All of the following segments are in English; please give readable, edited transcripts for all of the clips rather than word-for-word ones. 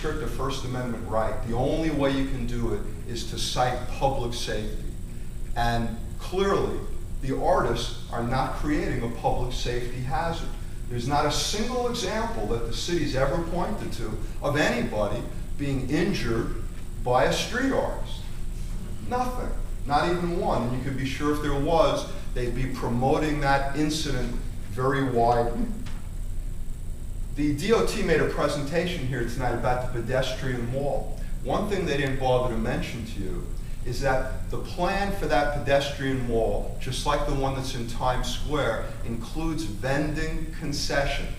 assert the First Amendment right, the only way you can do it is to cite public safety. And clearly, the artists are not creating a public safety hazard. There's not a single example that the city's ever pointed to of anybody being injured by a street artist. Nothing, not even one. And you can be sure if there was, they'd be promoting that incident very widely. The DOT made a presentation here tonight about the pedestrian wall. One thing they didn't bother to mention to you is that the plan for that pedestrian wall, just like the one that's in Times Square, includes vending concessions.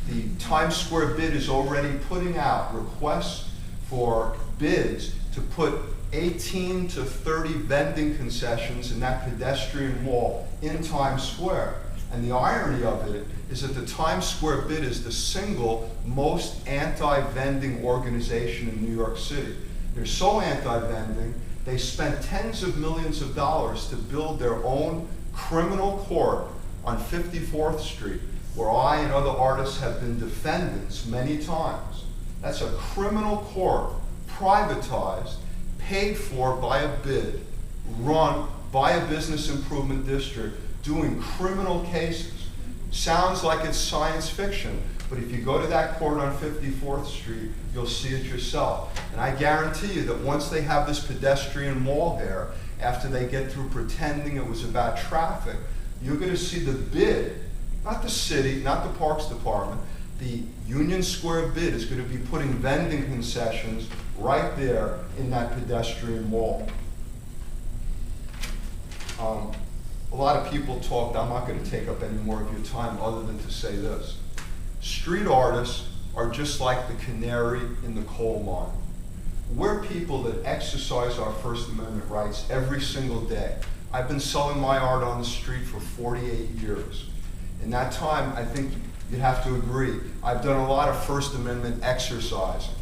The Times Square bid is already putting out requests for bids to put 18 to 30 vending concessions in that pedestrian wall in Times Square. And the irony of it is that the Times Square bid is the single most anti-vending organization in New York City. They're so anti-vending, they spent tens of millions of dollars to build their own criminal court on 54th Street, where I and other artists have been defendants many times. That's a criminal court, privatized, paid for by a bid, run by a business improvement district, doing criminal cases. Sounds like it's science fiction, but if you go to that court on 54th Street, you'll see it yourself. And I guarantee you that once they have this pedestrian wall there, after they get through pretending it was about traffic, you're going to see the bid, not the city, not the Parks Department, the Union Square bid is going to be putting vending concessions right there in that pedestrian wall. A lot of people talked, I'm not going to take up any more of your time other than to say this. Street artists are just like the canary in the coal mine. We're people that exercise our First Amendment rights every single day. I've been selling my art on the street for 48 years. In that time, I think you'd have to agree, I've done a lot of First Amendment exercising.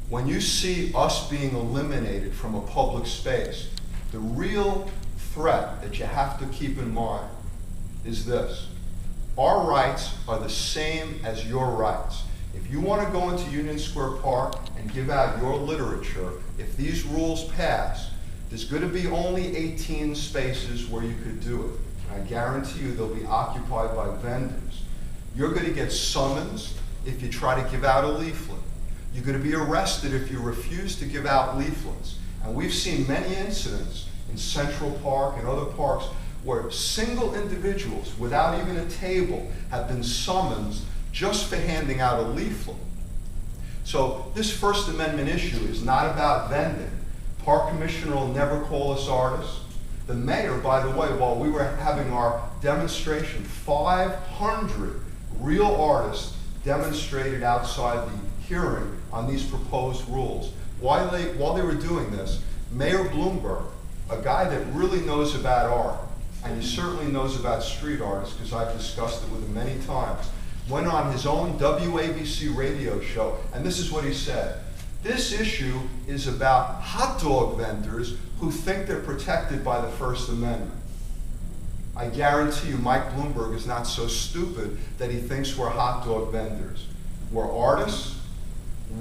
When you see us being eliminated from a public space, the real threat that you have to keep in mind is this. Our rights are the same as your rights. If you want to go into Union Square Park and give out your literature, if these rules pass, there's going to be only 18 spaces where you could do it. And I guarantee you they'll be occupied by vendors. You're going to get summons if you try to give out a leaflet. You're going to be arrested if you refuse to give out leaflets. And we've seen many incidents in Central Park and other parks where single individuals without even a table have been summoned just for handing out a leaflet. So this First Amendment issue is not about vending. Park Commissioner will never call us artists. The mayor, by the way, while we were having our demonstration, 500 real artists demonstrated outside the hearing on these proposed rules. While they were doing this, Mayor Bloomberg, a guy that really knows about art, and he certainly knows about street artists because I've discussed it with him many times, went on his own WABC radio show, and this is what he said. This issue is about hot dog vendors who think they're protected by the First Amendment. I guarantee you Mike Bloomberg is not so stupid that he thinks we're hot dog vendors. We're artists.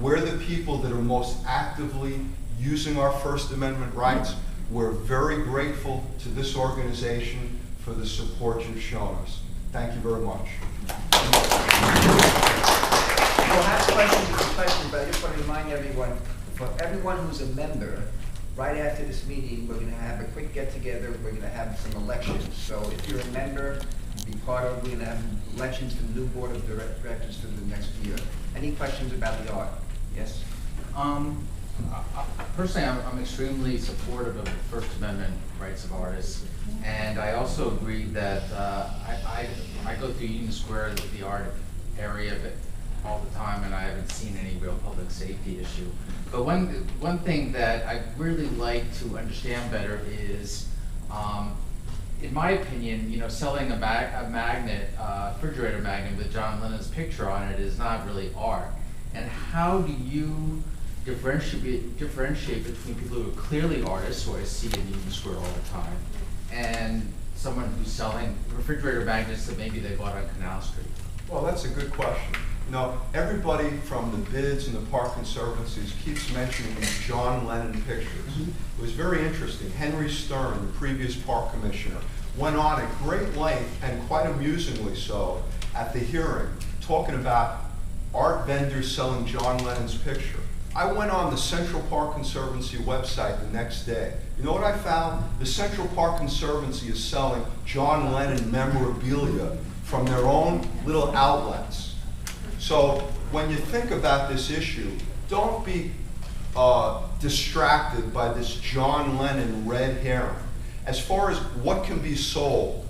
We're the people that are most actively using our First Amendment rights. We're very grateful to this organization for the support you've shown us. Thank you very much. We'll have questions, but I just want to remind everyone, for everyone who's a member, right after this meeting, we're going to have a quick get-together. We're going to have some elections. So if you're a member, be part of, we're going to have elections for the new board of directors for the next year. Any questions about the art? Yes? Personally, I'm extremely supportive of the First Amendment rights of artists, and I also agree that I go through Union Square, the art area of it, all the time, and I haven't seen any real public safety issue. But one thing that I'd really like to understand better is, in my opinion, selling a magnet, refrigerator magnet with John Lennon's picture on it is not really art. And how do you differentiate between people who are clearly artists, who I see in Union Square all the time, and someone who's selling refrigerator magnets that maybe they bought on Canal Street? Well, that's a good question. You know, everybody from the bids and the park conservancies keeps mentioning these John Lennon pictures. It was very interesting. Henry Stern, the previous park commissioner, went on at great length, and quite amusingly so, at the hearing, talking about art vendors selling John Lennon's picture. I went on the Central Park Conservancy website the next day. You know what I found? The Central Park Conservancy is selling John Lennon memorabilia from their own little outlets. So when you think about this issue, don't be distracted by this John Lennon red herring. As far as what can be sold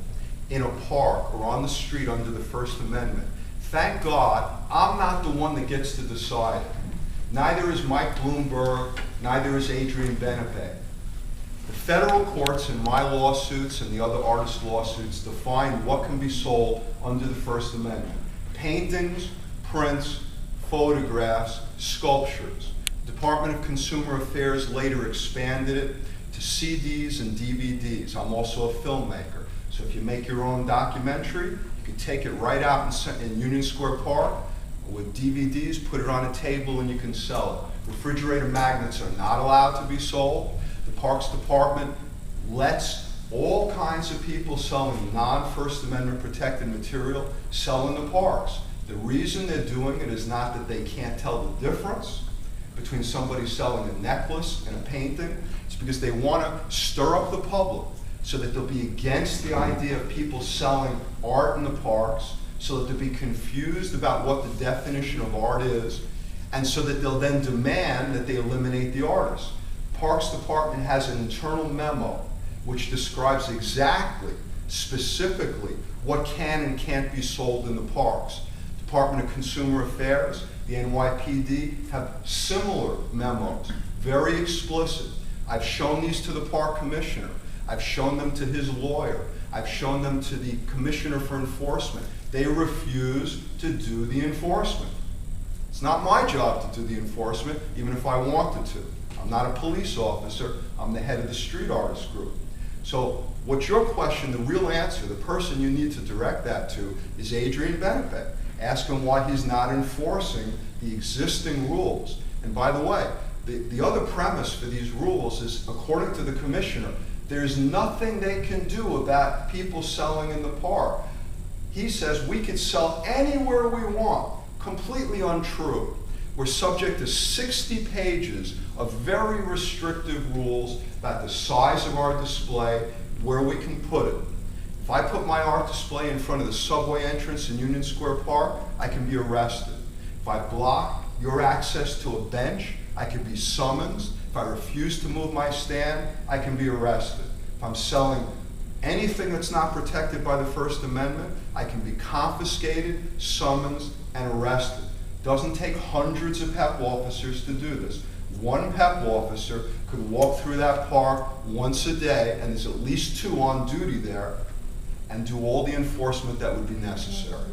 in a park or on the street under the First Amendment, thank God I'm not the one that gets to decide it. Neither is Mike Bloomberg, neither is Adrian Benepe. The federal courts in my lawsuits and the other artist lawsuits define what can be sold under the First Amendment. Paintings, prints, photographs, sculptures. The Department of Consumer Affairs later expanded it to CDs and DVDs. I'm also a filmmaker, so if you make your own documentary, you can take it right out in Union Square Park with DVDs, put it on a table, and you can sell it. Refrigerator magnets are not allowed to be sold. The Parks Department lets all kinds of people selling non-First Amendment protected material sell in the parks. The reason they're doing it is not that they can't tell the difference between somebody selling a necklace and a painting. It's because they want to stir up the public so that they'll be against the idea of people selling art in the parks, so that they'll be confused about what the definition of art is, and so that they'll then demand that they eliminate the artist. Parks Department has an internal memo which describes exactly, specifically, what can and can't be sold in the parks. Department of Consumer Affairs, the NYPD have similar memos, very explicit. I've shown these to the park commissioner. I've shown them to his lawyer. I've shown them to the commissioner for enforcement. They refuse to do the enforcement. It's not my job to do the enforcement, even if I wanted to. I'm not a police officer. I'm the head of the street artist group. So what's your question? The real answer, the person you need to direct that to is Adrian Benepe. Ask him why he's not enforcing the existing rules. And by the way, the other premise for these rules is, according to the commissioner, there's nothing they can do about people selling in the park. He says we could sell anywhere we want. Completely untrue. We're subject to 60 pages of very restrictive rules about the size of our display, where we can put it. If I put my art display in front of the subway entrance in Union Square Park, I can be arrested. If I block your access to a bench, I can be summoned. If I refuse to move my stand, I can be arrested. If I'm selling anything that's not protected by the First Amendment, I can be confiscated, summoned, and arrested. It doesn't take hundreds of PEP officers to do this. One PEP officer could walk through that park once a day, and there's at least 2 on duty there, and do all the enforcement that would be necessary.